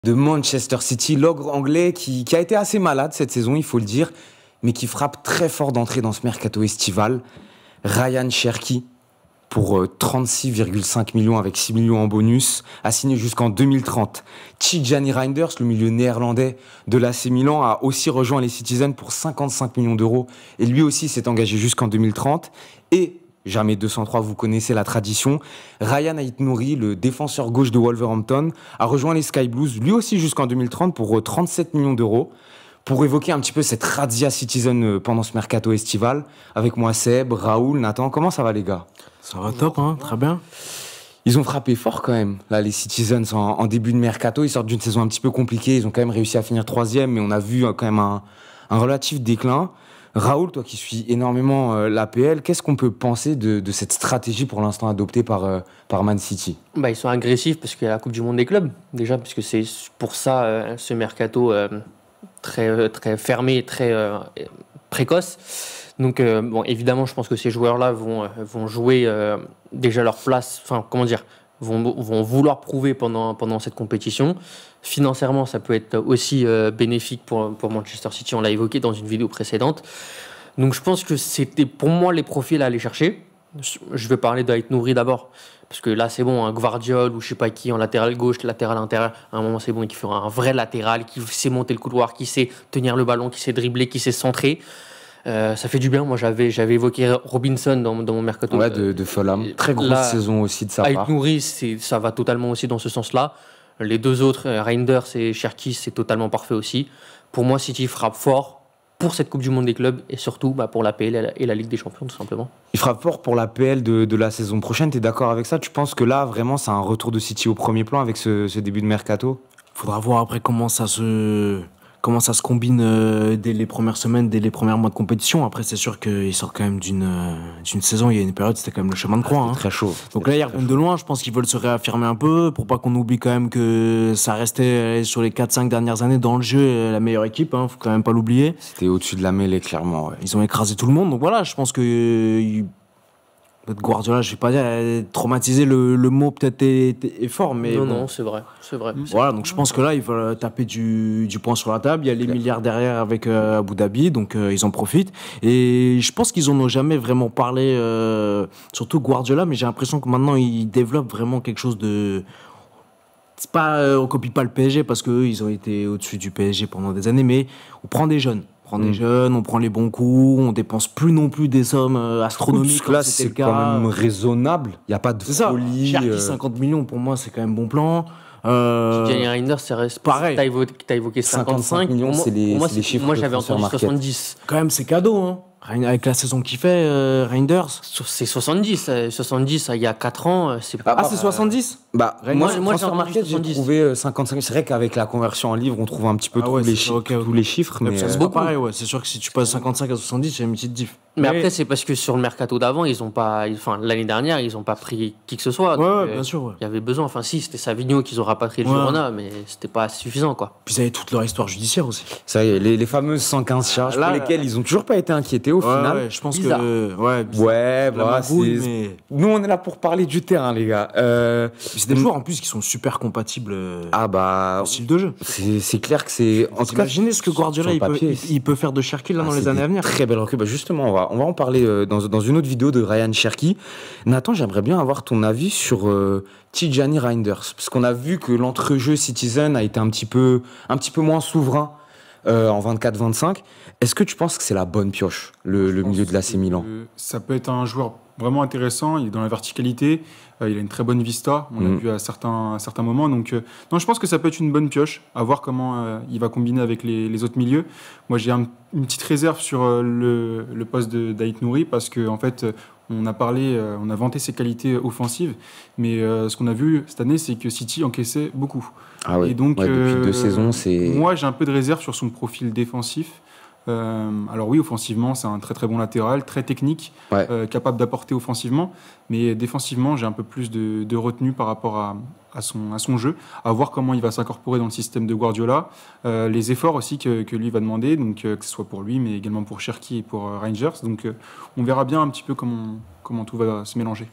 De Manchester City, l'ogre anglais qui a été assez malade cette saison, il faut le dire, mais qui frappe très fort d'entrée dans ce mercato estival. Ryan Cherki, pour 36,5 millions avec 6 millions en bonus, a signé jusqu'en 2030. Tijjani Reinders, le milieu néerlandais de l'AC Milan, a aussi rejoint les Citizens pour 55 millions d'euros et lui aussi s'est engagé jusqu'en 2030. Et jamais 203, vous connaissez la tradition. Ryan Aït-Nouri, le défenseur gauche de Wolverhampton, a rejoint les Sky Blues, lui aussi jusqu'en 2030 pour 37 millions d'euros. Pour évoquer un petit peu cette razzia Citizen pendant ce mercato estival, avec moi Seb, Raoul, Nathan, comment ça va les gars? Ça va top, hein, très bien. Ils ont frappé fort quand même, là, les Citizens en début de mercato. Ils sortent d'une saison un petit peu compliquée, ils ont quand même réussi à finir 3e, mais on a vu quand même un relatif déclin. Raoul, toi qui suis énormément l'APL, qu'est-ce qu'on peut penser de cette stratégie pour l'instant adoptée par Man City? Ils sont agressifs parce qu'il y a la Coupe du Monde des clubs, déjà, parce que c'est pour ça ce mercato très fermé, très précoce. Donc, évidemment, je pense que ces joueurs-là vont jouer déjà leur place, vont vouloir prouver pendant cette compétition. Financièrement, ça peut être aussi bénéfique pour Manchester City, on l'a évoqué dans une vidéo précédente. Donc je pense que c'était pour moi les profils à aller chercher. Je vais parler d'Aït-Nouri d'abord, parce que là c'est bon, un Gvardiol ou je sais pas qui en latéral gauche, latéral intérieur, à un moment c'est bon, qui fera un vrai latéral, qui sait monter le couloir, qui sait tenir le ballon, qui sait dribbler, qui sait centrer. Ça fait du bien. Moi, j'avais évoqué Robinson dans mon mercato. Ouais, de Fulham. Très grosse saison aussi de sa part. Aït-Nouri, ça va totalement aussi dans ce sens-là. Les deux autres, Reinders et Cherki, c'est totalement parfait aussi. Pour moi, City frappe fort pour cette Coupe du Monde des clubs et surtout pour l'APL et la Ligue des Champions, tout simplement. Il frappe fort pour l'APL de la saison prochaine. Tu es d'accord avec ça? Tu penses que là, vraiment, c'est un retour de City au premier plan avec ce début de mercato? Faudra voir après comment ça se combine dès les premières semaines, dès les premiers mois de compétition. Après, c'est sûr qu'il sort quand même d'une saison. Il y a une période, c'était quand même le chemin de croix. Très chaud. Donc là, ils reviennent de loin. Je pense qu'ils veulent se réaffirmer un peu pour pas qu'on oublie quand même que ça restait sur les 4-5 dernières années dans le jeu la meilleure équipe. Faut quand même pas l'oublier. C'était au-dessus de la mêlée, clairement. Ouais. Ils ont écrasé tout le monde. Donc voilà, je pense que Guardiola, je vais pas dire traumatiser, le mot peut-être est fort, mais non, c'est vrai. Voilà, donc je pense que là ils veulent taper du poing sur la table. Il y a les milliards derrière avec Abu Dhabi, donc ils en profitent. Et je pense qu'ils en ont jamais vraiment parlé, surtout Guardiola, mais j'ai l'impression que maintenant ils développent vraiment quelque chose de. C'est pas, on copie pas le PSG parce qu'eux ils ont été au-dessus du PSG pendant des années, mais on prend des jeunes. On prend les bons coups, on dépense plus non plus des sommes astronomiques. Là, c'est quand même raisonnable. Il n'y a pas de folie. Cherki, 50 millions, pour moi, c'est quand même bon plan. Tijjani Reinders, c'est pareil. T'as évoqué 55 millions, c'est les chiffres. Moi, j'avais entendu 70. Quand même, c'est cadeau, hein. Avec la saison qu'il fait, Reinders. C'est 70. 70, il y a 4 ans. C'est 70 moi j'ai remarqué, j'ai trouvé 55. C'est vrai qu'avec la conversion en livres, on trouve un petit peu tous les chiffres. Mais c'est beaucoup. Pareil, ouais. C'est sûr que si tu passes 55 à 70, c'est une petite diff. Mais après, c'est parce que sur le mercato d'avant, l'année dernière, ils n'ont pas pris qui que ce soit. Bien sûr. Ouais. Il y avait besoin. C'était Savigno qu'ils ont rapatrié le Girona, mais c'était pas suffisant, quoi. Puis ils avaient toute leur histoire judiciaire aussi. Ça y est, les fameuses 115 charges pour lesquelles ils n'ont toujours pas été inquiétés au final. Ouais, je pense que. Nous, on est là pour parler du terrain, les gars. C'est des joueurs en plus qui sont super compatibles au style de jeu. C'est clair que c'est. En tout cas, imaginez ce que Guardiola il peut faire de Cherki dans les années à venir. Très belle recrue. Justement, on va en parler dans une autre vidéo de Ryan Cherki. Nathan, j'aimerais bien avoir ton avis sur Tijjani Reinders, parce qu'on a vu que l'entrejeu Citizen a été un petit peu moins souverain en 24-25. Est-ce que tu penses que c'est la bonne pioche, le milieu de l'AC Milan? Ça peut être un joueur vraiment intéressant, il est dans la verticalité, il a une très bonne vista, on l'a vu à certains moments. Donc, non, je pense que ça peut être une bonne pioche, à voir comment il va combiner avec les autres milieux. Moi, j'ai une petite réserve sur le poste d'Aït-Nouri, parce qu'en fait, on a vanté ses qualités offensives, mais ce qu'on a vu cette année, c'est que City encaissait beaucoup. Ah oui, et donc, depuis 2 saisons, c'est... Moi, j'ai un peu de réserve sur son profil défensif. Alors oui, offensivement, c'est un très très bon latéral, très technique, capable d'apporter offensivement, mais défensivement, j'ai un peu plus de retenue par rapport à son jeu, à voir comment il va s'incorporer dans le système de Guardiola, les efforts aussi que lui va demander, donc que ce soit pour lui, mais également pour Cherki et pour Reinders. Donc on verra bien un petit peu comment tout va se mélanger.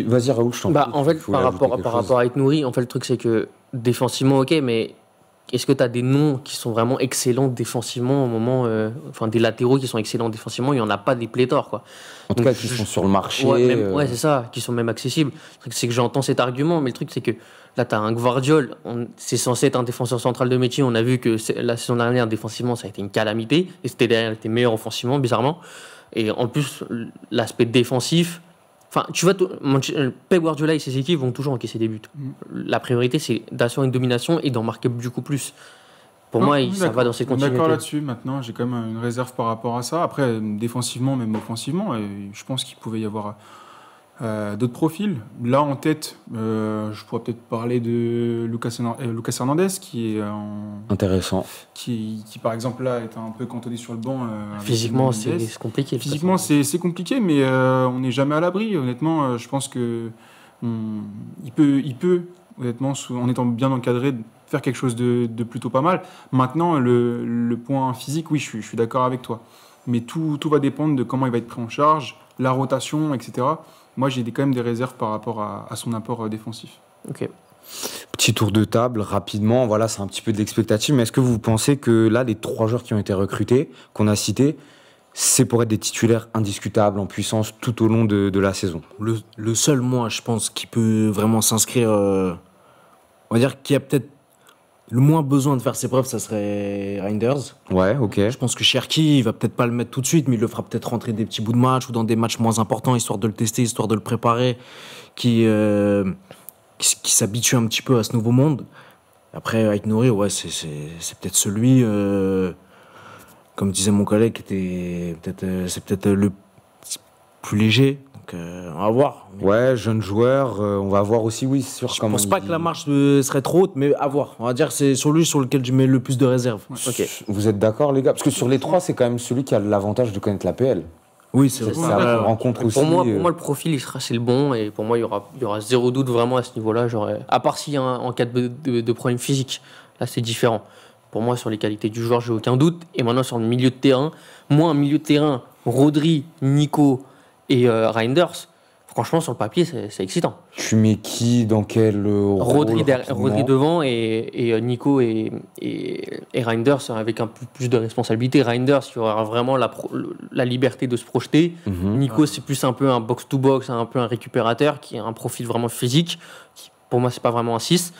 Vas-y Raoul, je t'en prie. En fait, par rapport à Aït-Nouri, en fait, le truc c'est que défensivement, ok, mais est-ce que tu as des noms qui sont vraiment excellents défensivement au moment. Enfin, des latéraux qui sont excellents défensivement, il n'y en a pas des pléthores, quoi. En tout cas, qui sont sur le marché. Ouais, c'est ça, qui sont même accessibles. Le truc, c'est que j'entends cet argument, mais le truc, c'est que là, tu as un Gvardiol, c'est censé être un défenseur central de métier. On a vu que la saison dernière, défensivement, ça a été une calamité. Et c'était derrière, il était meilleur offensivement, bizarrement. Et en plus, l'aspect défensif. Enfin, tu vois, Pep Guardiola et ses équipes vont toujours encaisser des buts. La priorité, c'est d'assurer une domination et d'en marquer du coup plus. Pour moi, ça va dans cette continuité. D'accord là-dessus. Maintenant, j'ai quand même une réserve par rapport à ça. Après, défensivement, même offensivement, je pense qu'il pouvait y avoir d'autres profils. Là, en tête, je pourrais peut-être parler de Lucas Hernandez, qui est intéressant. Qui, par exemple, là, est un peu cantonné sur le banc. Physiquement, c'est compliqué. Physiquement, c'est compliqué, mais on n'est jamais à l'abri. Honnêtement, je pense que il peut, honnêtement, en étant bien encadré, faire quelque chose de plutôt pas mal. Maintenant, le point physique, oui, je suis d'accord avec toi. Mais tout va dépendre de comment il va être pris en charge, la rotation, etc. Moi, j'ai quand même des réserves par rapport à son apport défensif. Ok. Petit tour de table, rapidement. Voilà, c'est un petit peu de l'expectative. Mais est-ce que vous pensez que là, les 3 joueurs qui ont été recrutés, qu'on a cités, c'est pour être des titulaires indiscutables en puissance tout au long de la saison? Le seul, moi, je pense, qui peut vraiment s'inscrire, on va dire, qui a peut-être le moins besoin de faire ses preuves, ça serait Reinders. Ouais, ok. Je pense que Cherki, il va peut-être pas le mettre tout de suite, mais il le fera peut-être rentrer des petits bouts de match ou dans des matchs moins importants, histoire de le tester, histoire de le préparer, qui s'habitue un petit peu à ce nouveau monde. Après, avec Nouri, ouais, c'est peut-être celui, comme disait mon collègue, c'est peut-être le plus léger. Donc, on va voir. Ouais, jeune joueur, on va voir aussi, oui, sur comment. Je pense pas que la marche serait trop haute, mais à voir. On va dire que c'est sur lui sur lequel je mets le plus de réserve. Ouais. Okay. Vous êtes d'accord, les gars? Parce que sur les 3, c'est quand même celui qui a l'avantage de connaître la PL. Oui, c'est vrai. Ça rencontre aussi. Pour moi, le profil, c'est le bon. Et pour moi, il y aura zéro doute vraiment à ce niveau-là. À part s'il y a en cas de problème physique, là, c'est différent. Pour moi, sur les qualités du joueur, j'ai aucun doute. Et maintenant, sur le milieu de terrain, moi, un milieu de terrain, Rodri, Nico et Reinders, franchement, sur le papier, c'est excitant. Tu mets qui dans quel rôle? Rodri devant et Nico et Reinders avec un peu plus de responsabilité. Reinders, il aura vraiment la liberté de se projeter. Nico, c'est plus un peu un box-to-box, un peu un récupérateur qui a un profil vraiment physique. Pour moi, c'est pas vraiment un 6.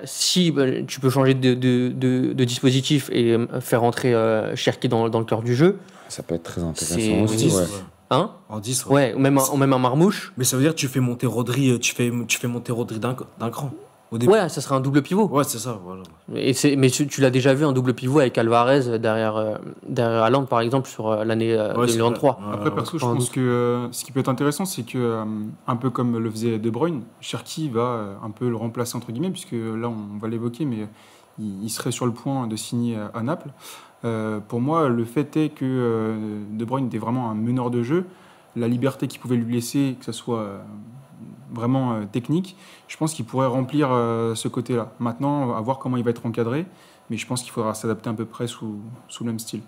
Si tu peux changer de dispositif et faire rentrer Cherki dans le cœur du jeu, ça peut être très intéressant aussi. Ouais. Hein en 10, ouais, ou même un Marmouche. Mais ça veut dire que tu fais monter Rodri, tu fais monter Rodri d'un cran. Ouais, ça sera un double pivot. Ouais, c'est ça. Voilà. Mais tu l'as déjà vu, un double pivot avec Alvarez derrière Haaland, par exemple, sur l'année 2023. Après, perso, je pense que ce qui peut être intéressant, c'est que, un peu comme le faisait De Bruyne, Cherki va un peu le remplacer, entre guillemets, puisque là, on va l'évoquer, mais il serait sur le point de signer à Naples. Pour moi, le fait est que De Bruyne était vraiment un meneur de jeu. La liberté qu'il pouvait lui laisser, que ce soit vraiment technique, je pense qu'il pourrait remplir ce côté-là. Maintenant, à voir comment il va être encadré, mais je pense qu'il faudra s'adapter à peu près sous le même style.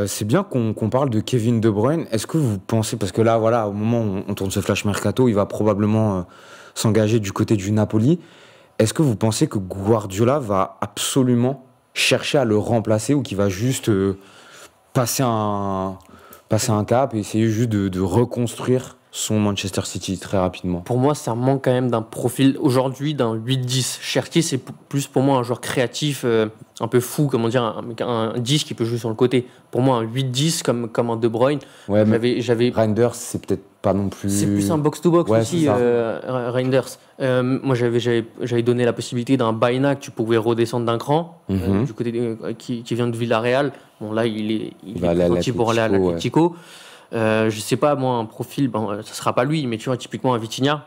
C'est bien qu'on parle de Kevin De Bruyne. Est-ce que vous pensez, parce que là, voilà, au moment où on tourne ce flash mercato, il va probablement s'engager du côté du Napoli. Est-ce que vous pensez que Guardiola va absolument chercher à le remplacer ou qu'il va juste passer un cap et essayer juste de reconstruire son Manchester City très rapidement? Pour moi, ça manque quand même d'un profil aujourd'hui d'un 8-10. Cherki, c'est plus pour moi un joueur créatif, un peu fou, comment dire, un 10 qui peut jouer sur le côté. Pour moi, un 8-10 comme un De Bruyne. Ouais, Reinders, c'est peut-être pas non plus. C'est plus un box-to-box aussi, Reinders. Moi, j'avais donné la possibilité d'un Baina que tu pouvais redescendre d'un cran, du côté qui vient de Villarreal. Bon, là, il est parti pour aller à l'Atlético. Ouais. Je sais pas, moi, un profil, ça sera pas lui, mais tu vois, typiquement un Vitinha,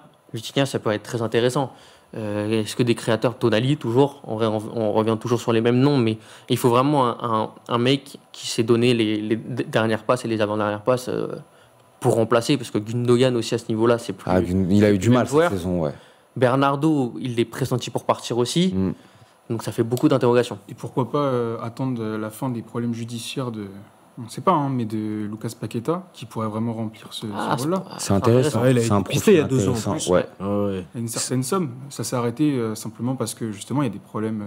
ça peut être très intéressant. Est-ce que des créateurs, Tonali, toujours, on revient toujours sur les mêmes noms, mais il faut vraiment un mec qui s'est donné les dernières passes et les avant-dernières passes pour remplacer, parce que Gundogan aussi à ce niveau-là, c'est plus. Il a eu du mal cette saison, ouais. Bernardo, il est pressenti pour partir aussi. Donc ça fait beaucoup d'interrogations. Et pourquoi pas attendre la fin des problèmes judiciaires on ne sait pas, hein, mais de Lucas Paqueta, qui pourrait vraiment remplir ce rôle-là. C'est intéressant. Ouais, il a c'est été un pisté il y a profil 2 ans. intéressant. En plus. Ouais. Ouais. Il y a une certaine somme. Ça s'est arrêté simplement parce que justement, il y a des problèmes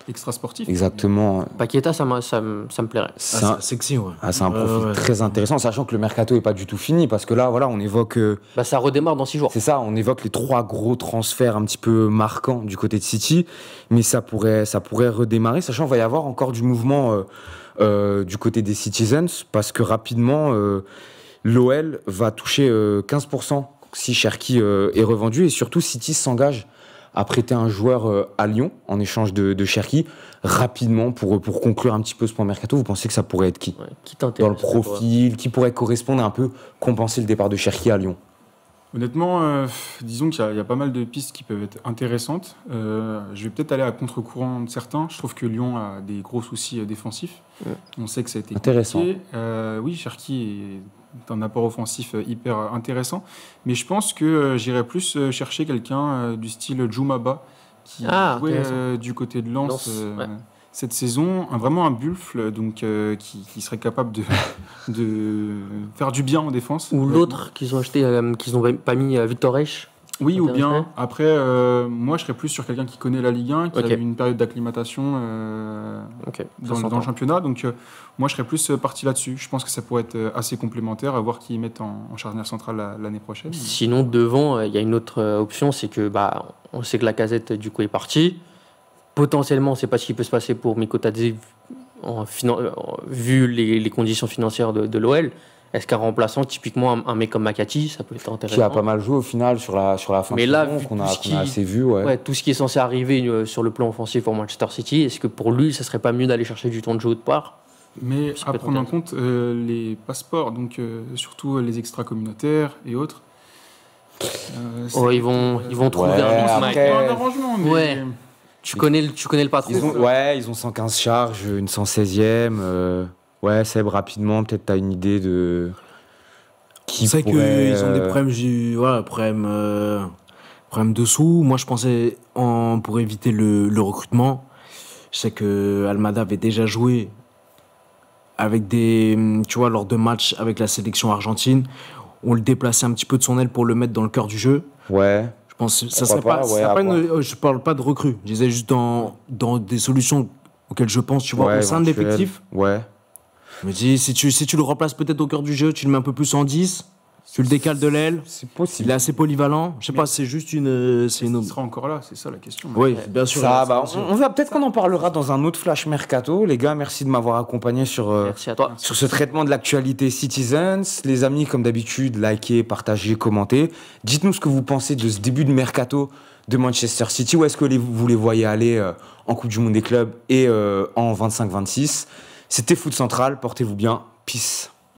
extra-sportifs. Exactement. Paqueta, ça me plairait. C'est un, Sexy, ouais. c'est un profil très intéressant, sachant que le mercato n'est pas du tout fini, parce que là, voilà, on évoque... Ça redémarre dans 6 jours. C'est ça, on évoque les 3 gros transferts un petit peu marquants du côté de City, mais ça pourrait redémarrer, sachant qu'il va y avoir encore du mouvement du côté des Citizens, parce que rapidement, l'OL va toucher 15% si Cherki est revendu, et surtout City s'engage à prêter un joueur à Lyon en échange de Cherki rapidement pour conclure un petit peu ce point mercato. Vous pensez que ça pourrait être qui Qui t'intéresse dans le profil, qui pourrait correspondre un peu, compenser le départ de Cherki à Lyon? Honnêtement, disons qu'il y a pas mal de pistes qui peuvent être intéressantes. Je vais peut-être aller à contre-courant de certains. Je trouve que Lyon a des gros soucis défensifs. On sait que ça a été Intéressant. compliqué. Oui, Cherki est un apport offensif hyper intéressant. Mais je pense que j'irais plus chercher quelqu'un du style Djoumaba, qui jouait du côté de Lens cette saison. Vraiment un buffle, donc, qui serait capable de faire du bien en défense. Ou l'autre qu'ils ont acheté, qu'ils n'ont pas mis Victor Reich. Oui, ou bien. Après, moi, je serais plus sur quelqu'un qui connaît la Ligue 1, qui a eu une période d'acclimatation dans le championnat. Donc, moi, je serais plus parti là-dessus. Je pense que ça pourrait être assez complémentaire, à voir qui mettent en charnière centrale l'année prochaine. Sinon, devant, il y a une autre option, c'est que on sait que Lacazette, du coup, est parti. Potentiellement, on ne sait pas ce qui peut se passer pour Miko Tadze, vu les conditions financières de l'OL. Est-ce qu'un remplaçant, typiquement un mec comme Makati, ça peut être intéressant? Qui a pas mal joué au final sur la fin mais de là, saison, vu qu'on tout a ce qui- assez vu. Ouais. Tout ce qui est censé arriver sur le plan offensif pour Manchester City, est-ce que pour lui, ça serait pas mieux d'aller chercher du temps de jeu autre part? Mais Ça à peut être prendre en compte les passeports, donc surtout les extra-communautaires et autres. Ils vont trouver Ouais, un après- mix. un arrangement, mais Ouais. Tu connais le patron. Ils ont 115 charges, une 116e. Ouais, Seb, rapidement, peut-être t'as une idée de... Qui C'est pourrait, qu'ils ont des problèmes, problèmes de sous. Moi, je pensais, pour éviter le recrutement, je sais que Almada avait déjà joué avec lors de matchs avec la sélection argentine. On le déplaçait un petit peu de son aile pour le mettre dans le cœur du jeu. Ouais. Je pense que ça Pourquoi serait pas, pas. ouais, ça à pas voir. je parle pas de recrues. Je disais juste dans des solutions auxquelles je pense, tu vois, Ouais, au sein de éventuel. l'effectif. Ouais. Je me dis, si tu le remplaces peut-être au cœur du jeu, tu le mets un peu plus en 10, tu le décales de l'aile. C'est Il possible. est assez polyvalent. Je sais pas, c'est juste une. il sera encore là, c'est ça la question. Oui, bien sûr. Ça, on va peut-être qu'on en parlera dans un autre flash mercato. Les gars, merci de m'avoir accompagné sur Merci à toi. ce traitement de l'actualité Citizens. Les amis, comme d'habitude, likez, partagez, commentez. Dites-nous ce que vous pensez de ce début de mercato de Manchester City. Où est-ce que vous les voyez aller en Coupe du Monde des clubs et en 25-26? C'était Foot Central. Portez-vous bien. Peace.